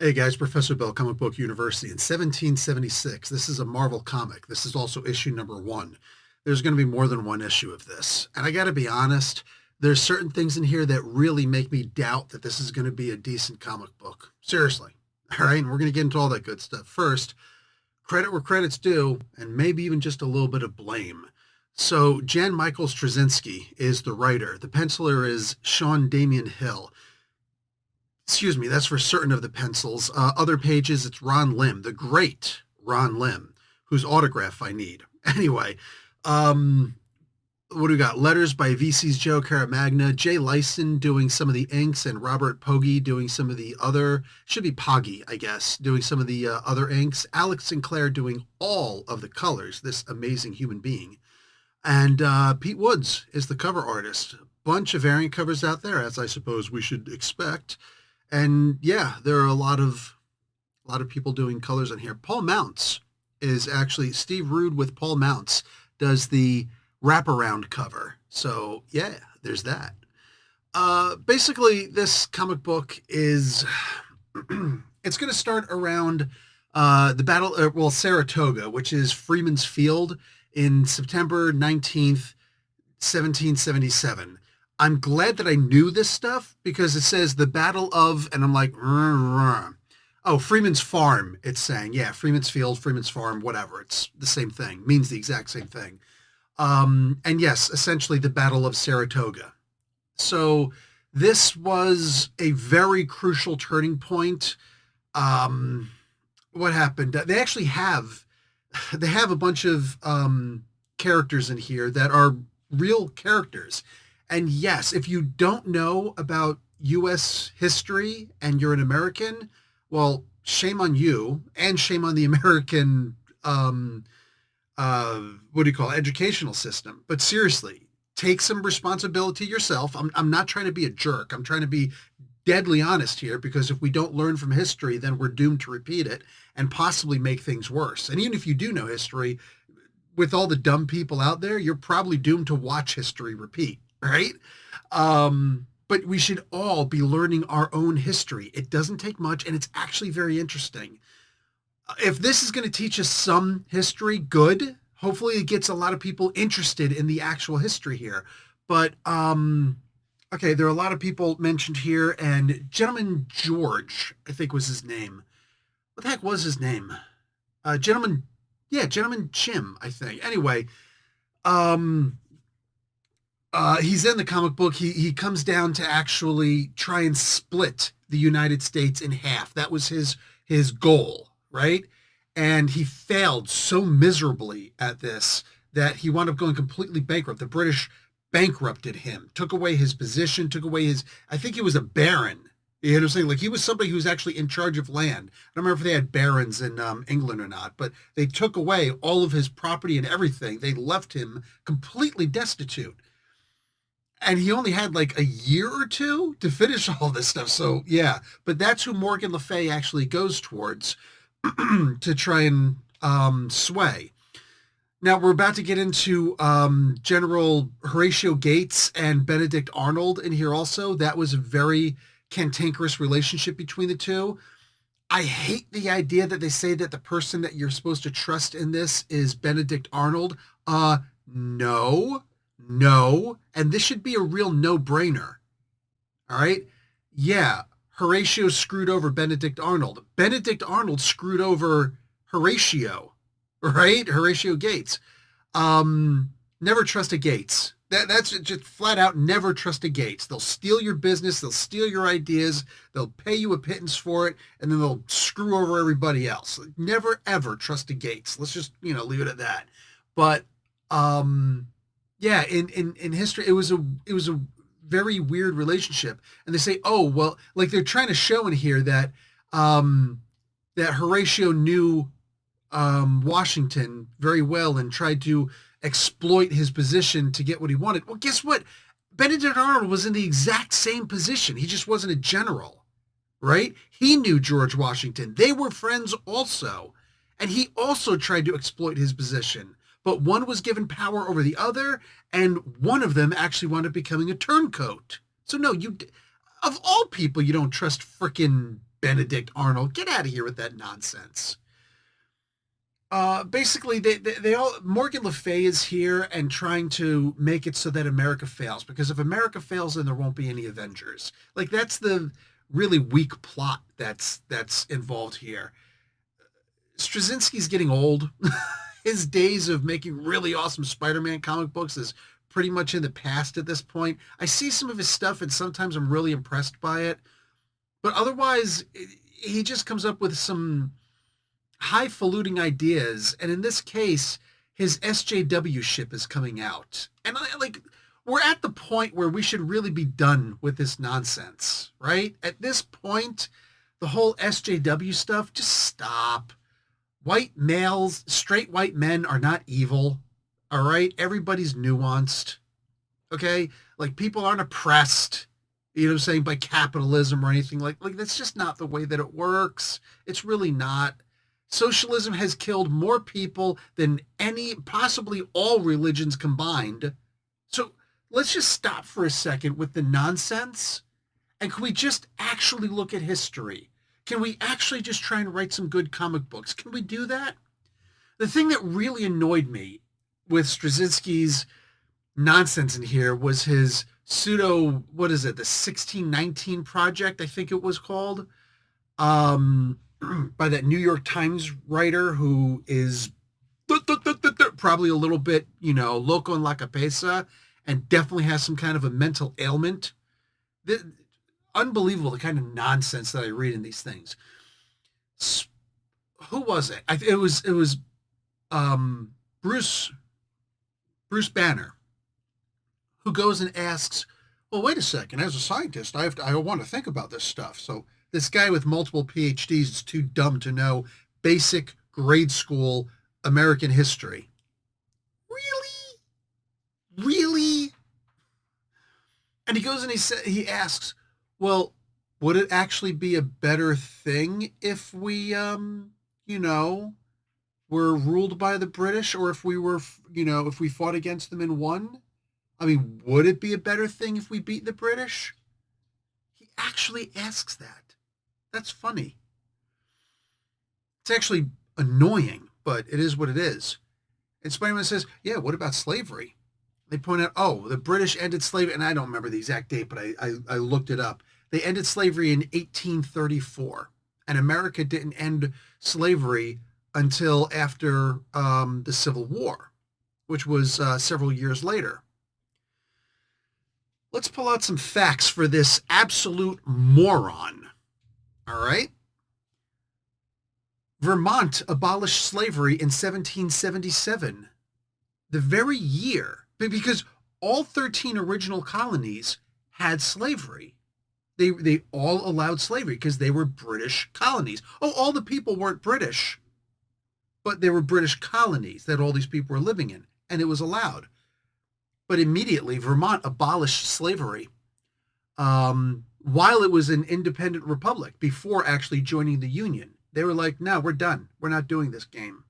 Hey guys, Professor Bell, Comic Book University in 1776. This is a Marvel comic. This is also issue number one. There's going to be more than one issue of this. And I got to be honest, there's certain things in here that really make me doubt that this is going to be a decent comic book. Seriously. All right. And we're going to get into all that good stuff. First, credit where credit's due, and maybe even just a little bit of blame. So Jan Michael Straczynski is the writer. The penciler is Sean Damian Hill. Excuse me, that's for certain of the pencils. Other pages, it's Ron Lim, the great Ron Lim, whose autograph I need. Anyway, what do we got? Letters by VC's Joe Caramagna, Jay Lyson doing some of the inks, and Robert Poggi doing some of the other, should be Poggi, I guess, doing some of the other inks. Alex Sinclair doing all of the colors, this amazing human being. And Pete Woods is the cover artist. Bunch of variant covers out there, as I suppose we should expect. And yeah, there are a lot of people doing colors on here. Paul Mounts is actually Steve Rude with Paul Mounts does the wraparound cover. So yeah, there's that. Basically, this comic book is it's going to start around the battle, Saratoga, which is Freeman's Field in September 19th, 1777. I'm glad that I knew this stuff because it says the Battle of, and I'm like, oh, Freeman's Farm, it's saying. Yeah, Freeman's Field, Freeman's Farm, whatever. It's the same thing, means the exact same thing. And yes, essentially the Battle of Saratoga. So this was a very crucial turning point. What happened? They actually have a bunch of characters in here that are real characters. And yes, if you don't know about U.S. history and you're an American, well, shame on you and shame on the American, educational system. But seriously, take some responsibility yourself. I'm not trying to be a jerk. I'm trying to be deadly honest here, because if we don't learn from history, then we're doomed to repeat it and possibly make things worse. And even if you do know history, with all the dumb people out there, you're probably doomed to watch history repeat. Right? But we should all be learning our own history. It doesn't take much, and it's actually very interesting. If this is going to teach us some history, good. Hopefully it gets a lot of people interested in the actual history here. But, okay, there are a lot of people mentioned here, and Gentleman George, I think was his name. What the heck was his name? Gentleman Jim, I think. Anyway, he's in the comic book. He comes down to actually try and split the United States in half. That was his goal, right? And he failed so miserably at this that he wound up going completely bankrupt. The British bankrupted him, took away his position, took away I think he was a baron. You know what I'm saying? Like, he was somebody who was actually in charge of land. I don't remember if they had barons in England or not, but they took away all of his property and everything. They left him completely destitute. And he only had like a year or two to finish all this stuff. So yeah, but that's who Morgan Le Fay actually goes towards to try and sway. Now we're about to get into General Horatio Gates and Benedict Arnold in here also. That was a very cantankerous relationship between the two. I hate the idea that they say that the person that you're supposed to trust in this is Benedict Arnold. No, and this should be a real no-brainer. All right? Yeah, Horatio screwed over Benedict Arnold. Benedict Arnold screwed over Horatio, right? Horatio Gates. Never trust a Gates. That's just flat out, never trust a Gates. They'll steal your business, they'll steal your ideas, they'll pay you a pittance for it, and then they'll screw over everybody else. Never, ever trust a Gates. Let's just, leave it at that. But, yeah, in history, it was a very weird relationship. And they say, oh, well, like they're trying to show in here that that Horatio knew Washington very well and tried to exploit his position to get what he wanted. Well, guess what? Benedict Arnold was in the exact same position. He just wasn't a general, right? He knew George Washington. They were friends also. And he also tried to exploit his position. But one was given power over the other, and one of them actually wound up becoming a turncoat. So no, of all people, you don't trust frickin' Benedict Arnold. Get out of here with that nonsense. Basically, they all Morgan Le Fay is here and trying to make it so that America fails, because if America fails, then there won't be any Avengers. Like, that's the really weak plot that's involved here. Straczynski's getting old. His days of making really awesome Spider-Man comic books is pretty much in the past at this point. I see some of his stuff and sometimes I'm really impressed by it, but otherwise he just comes up with some highfalutin ideas, and in this case his SJW ship is coming out, and we're at the point where we should really be done with this nonsense, right? At this point, the whole SJW stuff, just stop. White males, straight white men are not evil, all right? Everybody's nuanced, okay? Like, people aren't oppressed, you know what I'm saying, by capitalism or anything like that's just not the way that it works. It's really not. Socialism has killed more people than any, possibly all religions combined. So let's just stop for a second with the nonsense. And can we just actually look at history? Can we actually just try and write some good comic books? Can we do that? The thing that really annoyed me with Straczynski's nonsense in here was his pseudo, what is it, the 1619 Project, I think it was called. By that New York Times writer who is probably a little bit, loco en la cabeza, and definitely has some kind of a mental ailment. Unbelievable, the kind of nonsense that I read in these things. Who was it? It was Bruce Banner, who goes and asks, well, wait a second, as a scientist, I want to think about this stuff. So this guy with multiple PhDs is too dumb to know basic grade school American history. Really? Really? And he goes and he asks, well, would it actually be a better thing if we, were ruled by the British, or if we were, if we fought against them and won? I mean, would it be a better thing if we beat the British? He actually asks that. That's funny. It's actually annoying, but it is what it is. And Spider-Man says, yeah, what about slavery? They point out, oh, the British ended slavery, and I don't remember the exact date, but I looked it up. They ended slavery in 1834, and America didn't end slavery until after the Civil War, which was several years later. Let's pull out some facts for this absolute moron. All right. Vermont abolished slavery in 1777, the very year, because all 13 original colonies had slavery. They all allowed slavery because they were British colonies. Oh, all the people weren't British, but they were British colonies that all these people were living in, and it was allowed. But immediately, Vermont abolished slavery while it was an independent republic, before actually joining the Union. They were like, no, we're done. We're not doing this game.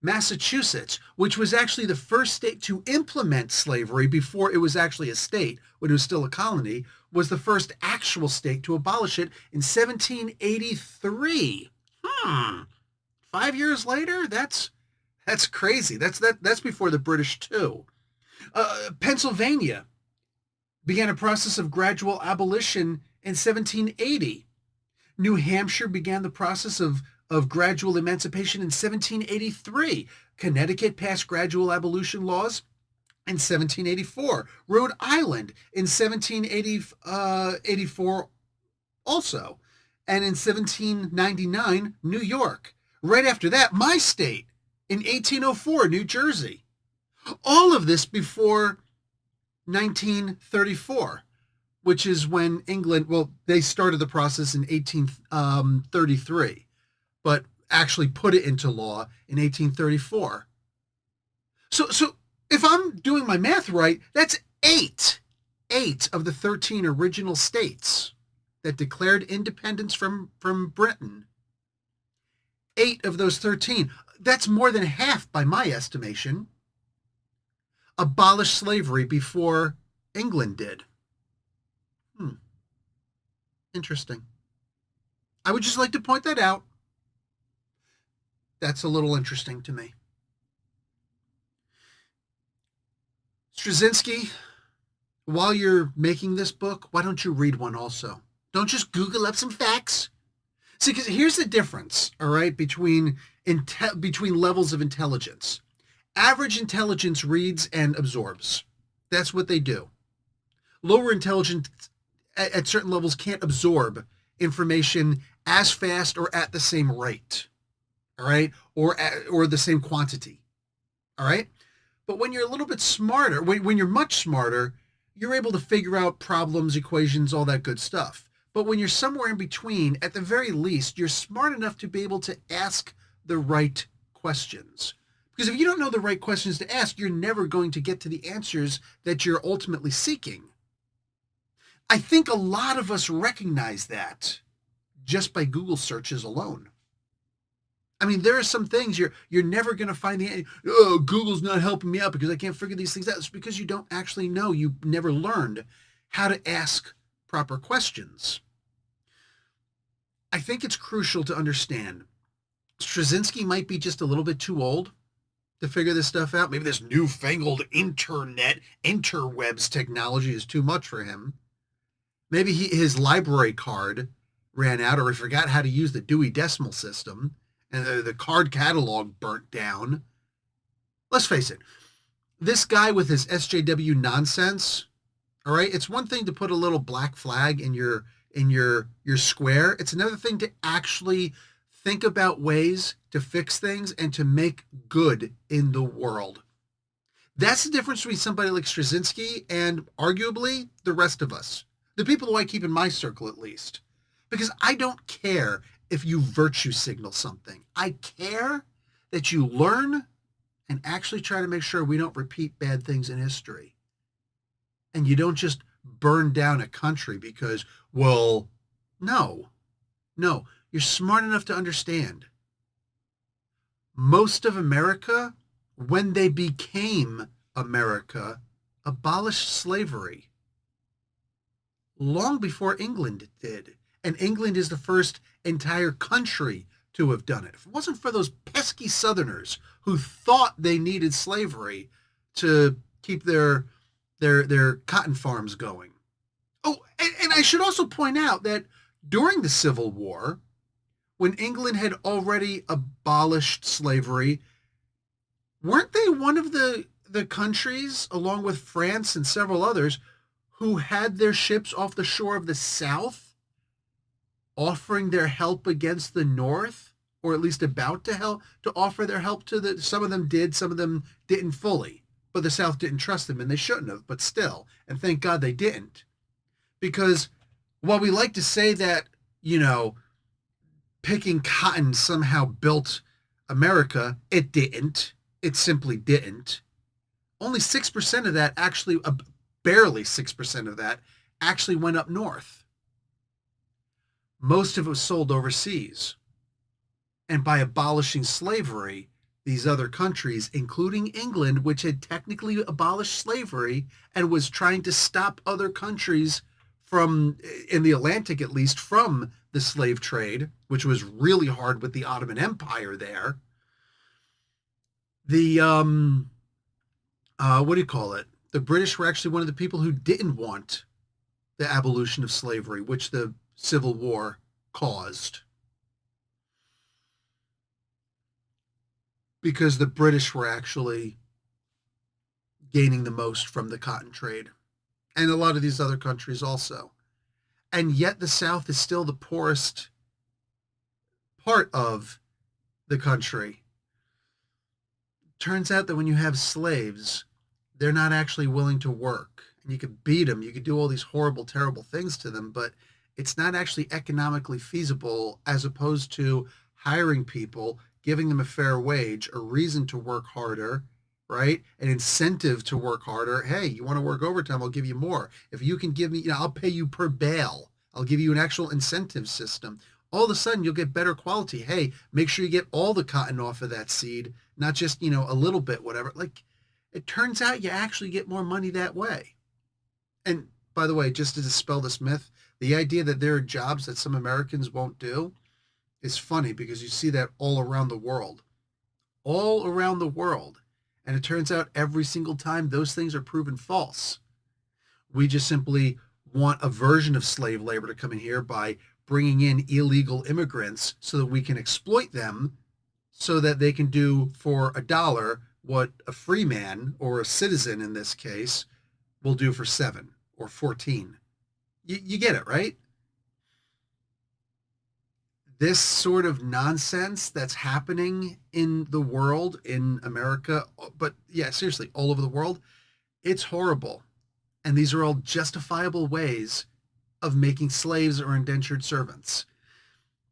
Massachusetts, which was actually the first state to implement slavery before it was actually a state, when it was still a colony, was the first actual state to abolish it in 1783. 5 years later? That's crazy. That's before the British too. Pennsylvania began a process of gradual abolition in 1780. New Hampshire began the process of gradual emancipation in 1783. Connecticut passed gradual abolition laws in 1784. Rhode Island in 1784 also. And in 1799, New York. Right after that, my state, in 1804, New Jersey. All of this before 1934, which is when England, well, they started the process in 1833, but actually put it into law in 1834. So if I'm doing my math right, that's eight of the 13 original states that declared independence from Britain. 8 of those 13, that's more than half by my estimation, abolished slavery before England did. Interesting. I would just like to point that out. That's a little interesting to me. Straczynski, while you're making this book, why don't you read one also? Don't just Google up some facts. See, because here's the difference, all right, between levels of intelligence. Average intelligence reads and absorbs. That's what they do. Lower intelligence at certain levels can't absorb information as fast or at the same rate, all right, or the same quantity, all right. But when you're a little bit smarter, when you're much smarter, you're able to figure out problems, equations, all that good stuff. But when you're somewhere in between, at the very least, you're smart enough to be able to ask the right questions. Because if you don't know the right questions to ask, you're never going to get to the answers that you're ultimately seeking. I think a lot of us recognize that just by Google searches alone. I mean, there are some things you're never going to find Google's not helping me out because I can't figure these things out. It's because you don't actually know. You never learned how to ask proper questions. I think it's crucial to understand Straczynski might be just a little bit too old to figure this stuff out. Maybe this newfangled interwebs technology is too much for him. Maybe his library card ran out, or he forgot how to use the Dewey Decimal System, and the card catalog burnt down. Let's face it, this guy with his SJW nonsense, all right, it's one thing to put a little black flag in your square. It's another thing to actually think about ways to fix things and to make good in the world. That's the difference between somebody like Straczynski and arguably the rest of us, the people who I keep in my circle at least, because I don't care if you virtue signal something. I care that you learn and actually try to make sure we don't repeat bad things in history. And you don't just burn down a country because, well, no, you're smart enough to understand. Most of America, when they became America, abolished slavery long before England did. And England is the first entire country to have done it. If it wasn't for those pesky Southerners who thought they needed slavery to keep their cotton farms going. Oh, and I should also point out that during the Civil War, when England had already abolished slavery, weren't they one of the countries, along with France and several others, who had their ships off the shore of the South offering their help against the North, or at least about to offer their help to some of them did, some of them didn't fully, but the South didn't trust them and they shouldn't have, but still, and thank God they didn't. Because while we like to say that, picking cotton somehow built America, it didn't. It simply didn't. Only 6% of that actually, barely 6% of that actually went up north. Most of it was sold overseas. And by abolishing slavery, these other countries, including England, which had technically abolished slavery and was trying to stop other countries from, in the Atlantic at least, from the slave trade, which was really hard with the Ottoman Empire there. The, what do you call it? The British were actually one of the people who didn't want the abolition of slavery, which the Civil War caused. Because the British were actually gaining the most from the cotton trade. And a lot of these other countries also. And yet the South is still the poorest part of the country. Turns out that when you have slaves, they're not actually willing to work. And you could beat them, you could do all these horrible, terrible things to them, but it's not actually economically feasible, as opposed to hiring people, giving them a fair wage, a reason to work harder, right? An incentive to work harder. Hey, you want to work overtime? I'll give you more. If you can give me, I'll pay you per bale. I'll give you an actual incentive system. All of a sudden, you'll get better quality. Hey, make sure you get all the cotton off of that seed, not just, a little bit, whatever. Like, it turns out you actually get more money that way. And by the way, just to dispel this myth, The idea that there are jobs that some Americans won't do is funny because you see that all around the world. All around the world. And it turns out every single time those things are proven false. We just simply want a version of slave labor to come in here by bringing in illegal immigrants so that we can exploit them so that they can do for $1 what a free man or a citizen in this case will do for 7 or 14. You get it, right? This sort of nonsense that's happening in the world, in America, but yeah, seriously, all over the world, it's horrible. And these are all justifiable ways of making slaves or indentured servants.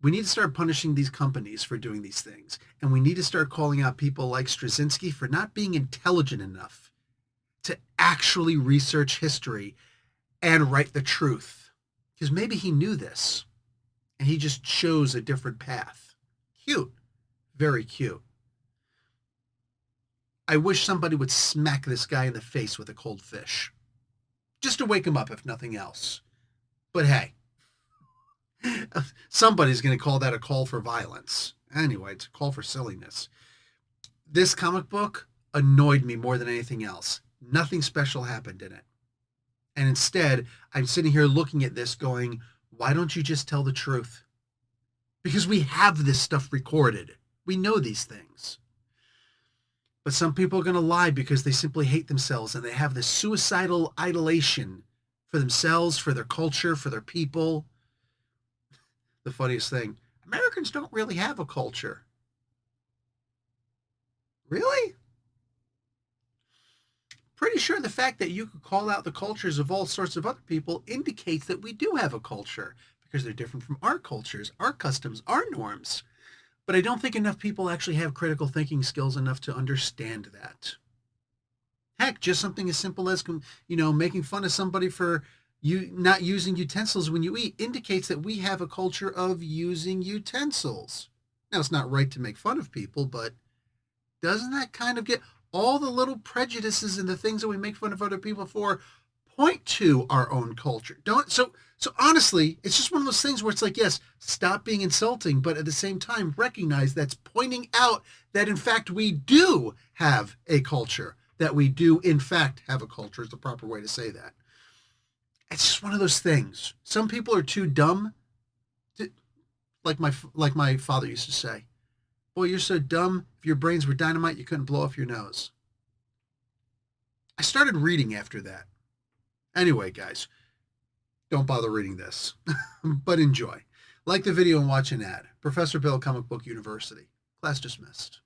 We need to start punishing these companies for doing these things. And we need to start calling out people like Straczynski for not being intelligent enough to actually research history and write the truth. Because maybe he knew this and he just chose a different path. Cute. Very cute. I wish somebody would smack this guy in the face with a cold fish. Just to wake him up, if nothing else. But hey, somebody's going to call that a call for violence. Anyway, it's a call for silliness. This comic book annoyed me more than anything else. Nothing special happened in it. And instead, I'm sitting here looking at this going, why don't you just tell the truth? Because we have this stuff recorded. We know these things. But some people are going to lie because they simply hate themselves and they have this suicidal idolation for themselves, for their culture, for their people. The funniest thing, Americans don't really have a culture. Really? Pretty sure the fact that you could call out the cultures of all sorts of other people indicates that we do have a culture because they're different from our cultures, our customs, our norms. But I don't think enough people actually have critical thinking skills enough to understand that. Heck, just something as simple as, making fun of somebody for you not using utensils when you eat indicates that we have a culture of using utensils. Now, it's not right to make fun of people, but doesn't that kind of get all the little prejudices and the things that we make fun of other people for point to our own culture? So honestly, it's just one of those things where it's like, yes, stop being insulting, but at the same time, recognize that's pointing out that in fact we do have a culture, that we do in fact have a culture is the proper way to say that. It's just one of those things. Some people are too dumb to, like my father used to say, boy, you're so dumb. If your brains were dynamite, you couldn't blow off your nose. I started reading after that. Anyway, guys, don't bother reading this, but enjoy. Like the video and watch an ad. Professor Bill, Comic Book University. Class dismissed.